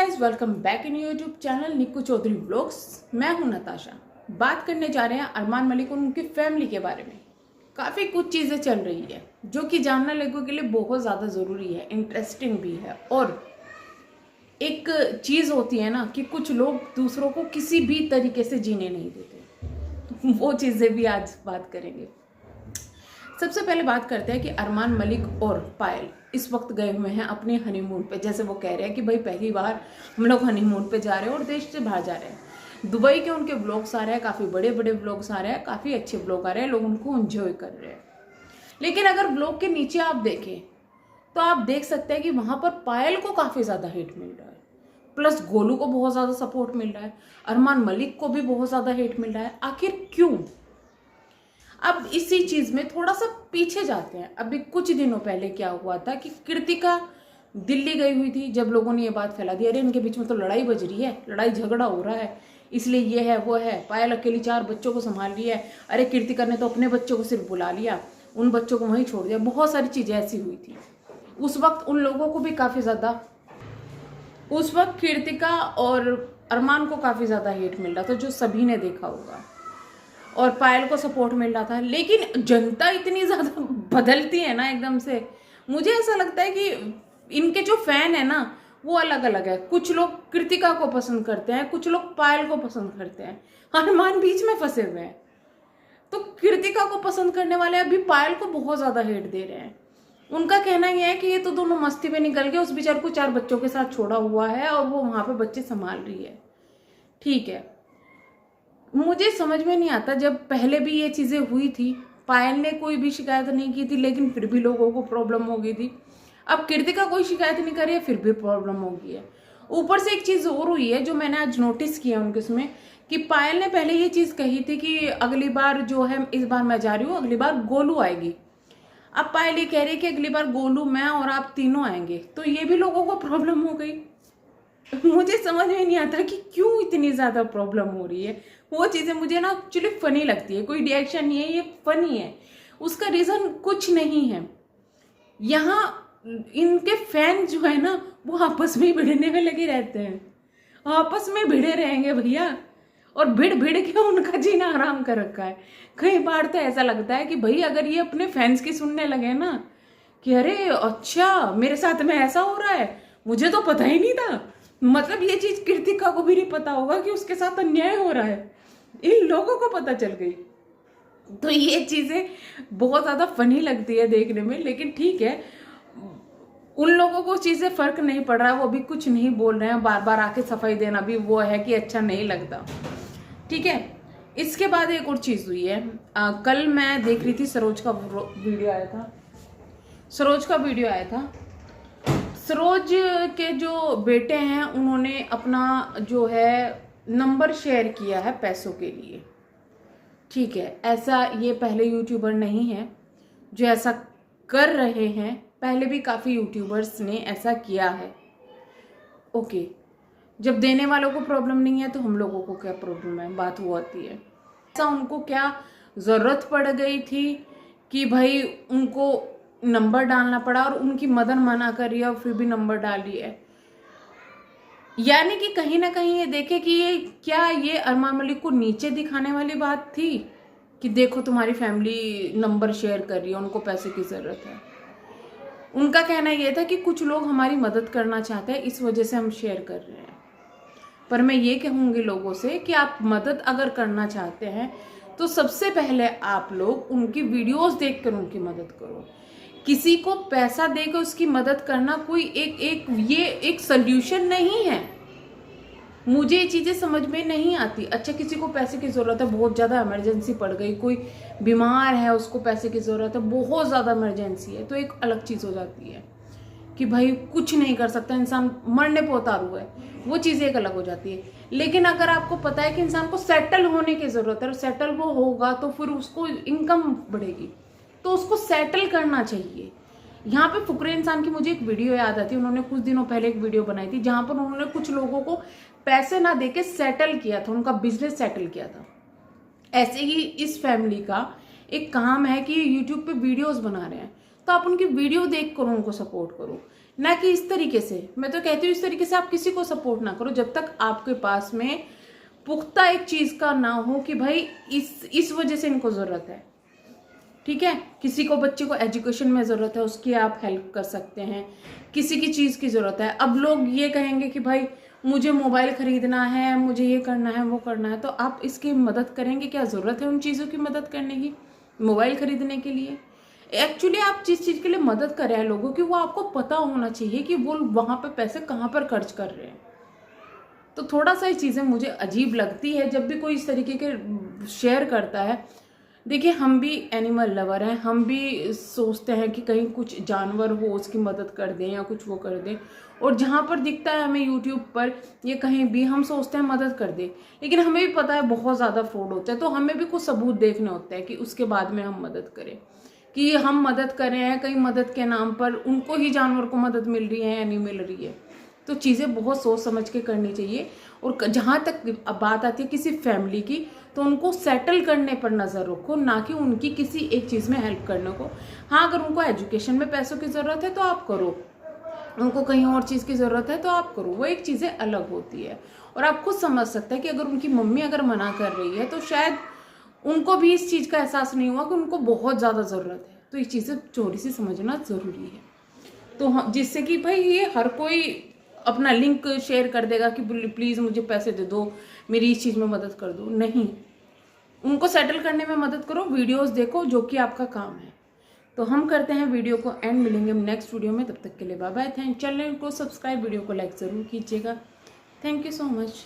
Guys, welcome back in YouTube channel Nikku Chaudhary blogs. मैं हूं नताशा। बात करने जा रहे हैं अरमान मलिक और उनकी फैमिली के बारे में। काफ़ी कुछ चीज़ें चल रही है जो कि जानने लोगों के लिए बहुत ज़्यादा ज़रूरी है, इंटरेस्टिंग भी है। और एक चीज़ होती है ना कि कुछ लोग दूसरों को किसी भी तरीके से जीने नहीं देते, वो चीज़ें भी आज बात करेंगे। सबसे पहले बात करते हैं कि अरमान मलिक और पायल इस वक्त गए हुए हैं अपने हनीमून पे। जैसे वो कह रहे हैं कि भाई पहली बार हम लोग हनीमून पे जा रहे हैं और देश से बाहर जा रहे हैं। दुबई के उनके ब्लॉग्स आ रहे हैं, काफ़ी बड़े बड़े ब्लॉग्स आ रहे हैं, काफ़ी अच्छे ब्लॉग आ रहे हैं, लोग उनको एंजॉय कर रहे हैं। लेकिन अगर ब्लॉग के नीचे आप देखें तो आप देख सकते हैं कि वहाँ पर पायल को काफ़ी ज़्यादा हिट मिल रहा है, प्लस गोलू को बहुत ज़्यादा सपोर्ट मिल रहा है, अरमान मलिक को भी बहुत ज़्यादा हिट मिल रहा है। आखिर क्यों? अब इसी चीज में थोड़ा सा पीछे जाते हैं। अभी कुछ दिनों पहले क्या हुआ था कि कृतिका दिल्ली गई हुई थी, जब लोगों ने ये बात फैला दी, अरे इनके बीच में तो लड़ाई बज रही है, लड़ाई झगड़ा हो रहा है, इसलिए ये है वो है, पायल अकेली 4 बच्चों को संभाल रही है, अरे कृतिका ने तो अपने बच्चों को सिर्फ बुला लिया, उन बच्चों को वहीं छोड़ दिया। बहुत सारी चीजें ऐसी हुई थी। उस वक्त उन लोगों को भी काफी ज्यादा, उस वक्त कृतिका और अरमान को काफी ज्यादा हेट मिल रहा था, जो सभी ने देखा होगा, और पायल को सपोर्ट मिल रहा था। लेकिन जनता इतनी ज्यादा बदलती है ना एकदम से। मुझे ऐसा लगता है कि इनके जो फैन है ना वो अलग अलग है। कुछ लोग कृतिका को पसंद करते हैं, कुछ लोग पायल को पसंद करते हैं, हनुमान बीच में फंसे हुए हैं। तो कृतिका को पसंद करने वाले अभी पायल को बहुत ज्यादा हेट दे रहे हैं। उनका कहना यह है कि ये तो दोनों मस्ती में निकल गए, उस बेचारे को 4 बच्चों के साथ छोड़ा हुआ है और वो वहां पे बच्चे संभाल रही है। ठीक है, मुझे समझ में नहीं आता, जब पहले भी ये चीजें हुई थी, पायल ने कोई भी शिकायत नहीं की थी, लेकिन फिर भी लोगों को प्रॉब्लम हो गई थी। अब कृतिका कोई शिकायत नहीं कर रही है, फिर भी प्रॉब्लम हो गई है। ऊपर से एक चीज और हुई है जो मैंने आज नोटिस किया उनके उसमें, कि पायल ने पहले ये चीज कही थी कि अगली बार जो है, इस बार मैं जा रही हूँ, अगली बार गोलू आएगी। अब पायल ये कह रही है कि अगली बार गोलू, मैं और आप तीनों आएंगे, तो ये भी लोगों को प्रॉब्लम हो गई। मुझे समझ में नहीं आता कि क्यों इतनी ज्यादा प्रॉब्लम हो रही है। वो चीजें मुझे ना एक्चुअली फनी लगती है। कोई रिएक्शन नहीं है, ये फनी है। उसका रीजन कुछ नहीं है। यहाँ इनके फैन जो है ना वो आपस में ही भिड़ने में लगे रहते हैं, आपस में भिड़े रहेंगे भैया, और भिड़ भिड़ के उनका जीना आराम कर रखा है। कई बार तो ऐसा लगता है कि भाई अगर ये अपने फैंस की सुनने लगे ना कि अरे अच्छा मेरे साथ में ऐसा हो रहा है, मुझे तो पता ही नहीं था, मतलब ये चीज कृतिका को भी नहीं पता होगा कि उसके साथ अन्याय हो रहा है, इन लोगों को पता चल गई। तो ये चीजें बहुत ज्यादा फनी लगती है देखने में। लेकिन ठीक है, उन लोगों को चीजें फर्क नहीं पड़ रहा है, वो भी कुछ नहीं बोल रहे हैं, बार बार आके सफाई देना भी वो है कि अच्छा नहीं लगता। ठीक है, इसके बाद एक और चीज हुई है। कल मैं देख रही थी, सरोज का वीडियो आया था, सरोज के जो बेटे हैं उन्होंने अपना जो है नंबर शेयर किया है पैसों के लिए। ठीक है, ऐसा ये पहले यूट्यूबर नहीं है जो ऐसा कर रहे हैं, पहले भी काफ़ी यूट्यूबर्स ने ऐसा किया है। ओके, जब देने वालों को प्रॉब्लम नहीं है तो हम लोगों को क्या प्रॉब्लम है, बात वो आती है। ऐसा उनको क्या ज़रूरत पड़ गई थी कि भाई उनको नंबर डालना पड़ा, और उनकी मदर मना कर रही है और फिर भी नंबर डाल रही है। यानी कि कहीं ना कहीं ये देखे कि ये अरमान मलिक को नीचे दिखाने वाली बात थी कि देखो तुम्हारी फैमिली नंबर शेयर कर रही है, उनको पैसे की ज़रूरत है। उनका कहना यह था कि कुछ लोग हमारी मदद करना चाहते हैं, इस वजह से हम शेयर कर रहे हैं। पर मैं ये कहूँगी लोगों से कि आप मदद अगर करना चाहते हैं तो सबसे पहले आप लोग उनकी वीडियोस देखकर उनकी मदद करो। किसी को पैसा देकर उसकी मदद करना कोई ये एक सल्यूशन नहीं है। मुझे ये चीजें समझ में नहीं आती। अच्छा, किसी को पैसे की जरूरत है, बहुत ज्यादा इमरजेंसी पड़ गई, कोई बीमार है, उसको पैसे की जरूरत है, बहुत ज्यादा इमरजेंसी है, तो एक अलग चीज हो जाती है कि भाई कुछ नहीं कर सकता, इंसान मरने पर उतारू है, वो चीज़ एक अलग हो जाती है। लेकिन अगर आपको पता है कि इंसान को सेटल होने की ज़रूरत है और सेटल वो होगा तो फिर उसको इनकम बढ़ेगी, तो उसको सेटल करना चाहिए। यहाँ पे फुकरे इंसान की मुझे एक वीडियो याद आती है। उन्होंने कुछ दिनों पहले एक वीडियो बनाई थी जहाँ पर उन्होंने कुछ लोगों को पैसे ना देके सेटल किया था, उनका बिजनेस सेटल किया था। ऐसे ही इस फैमिली का एक काम है कि यूट्यूब पे वीडियोस बना रहे हैं, तो आप उनकी वीडियो देख कर उनको सपोर्ट करो। ना कि इस तरीके से। मैं तो कहती हूँ इस तरीके से आप किसी को सपोर्ट ना करो जब तक आपके पास में पुख्ता एक चीज का ना हो कि भाई इस वजह से इनको जरूरत है। ठीक है, किसी को बच्चे को एजुकेशन में ज़रूरत है, उसकी आप हेल्प कर सकते हैं। किसी की चीज़ की ज़रूरत है, अब लोग ये कहेंगे कि भाई मुझे मोबाइल खरीदना है, मुझे ये करना है, वो करना है, तो आप इसकी मदद करेंगे? क्या ज़रूरत है उन चीज़ों की मदद करने की मोबाइल खरीदने के लिए? एक्चुअली आप जिस चीज़ के लिए मदद कर रहे हैं लोगों की, वो आपको पता होना चाहिए कि वो वहाँ पर पैसे कहाँ पर खर्च कर रहे हैं। तो थोड़ा सा ये चीज़ें मुझे अजीब लगती है जब भी कोई इस तरीके के शेयर करता है। देखिए, हम भी एनिमल लवर हैं, हम भी सोचते हैं कि कहीं कुछ जानवर हो उसकी मदद कर दें या कुछ वो कर दें, और जहाँ पर दिखता है हमें यूट्यूब पर या कहीं भी हम सोचते हैं मदद कर दें, लेकिन हमें भी पता है बहुत ज़्यादा फ्रॉड होता है। तो हमें भी कुछ सबूत देखने होते हैं कि उसके बाद में हम मदद करें, कि हम मदद कर रहे हैं, कहीं मदद के नाम पर उनको ही जानवर को मदद मिल रही है या नहीं मिल रही है। तो चीज़ें बहुत सोच समझ के करनी चाहिए। और जहाँ तक बात आती है किसी फैमिली की, तो उनको सेटल करने पर नज़र रखो, ना कि उनकी किसी एक चीज़ में हेल्प करने को। हाँ, अगर उनको एजुकेशन में पैसों की ज़रूरत है तो आप करो, उनको कहीं और चीज़ की ज़रूरत है तो आप करो, वो एक चीज़ें अलग होती है। और आप खुद समझ सकते हैं कि अगर उनकी मम्मी अगर मना कर रही है तो शायद उनको भी इस चीज़ का एहसास नहीं हुआ कि उनको बहुत ज़्यादा ज़रूरत है। तो ये चीज़ें थोड़ी सी समझना ज़रूरी है। तो हाँ, जिससे कि भाई ये हर कोई अपना लिंक शेयर कर देगा कि प्लीज़ मुझे पैसे दे दो, मेरी इस चीज़ में मदद कर दो। नहीं, उनको सेटल करने में मदद करो, वीडियोस देखो जो कि आपका काम है। तो हम करते हैं वीडियो को एंड, मिलेंगे नेक्स्ट वीडियो में। तब तक के लिए बाय बाय। चैनल को सब्सक्राइब, वीडियो को लाइक ज़रूर कीजिएगा। Thank you so much.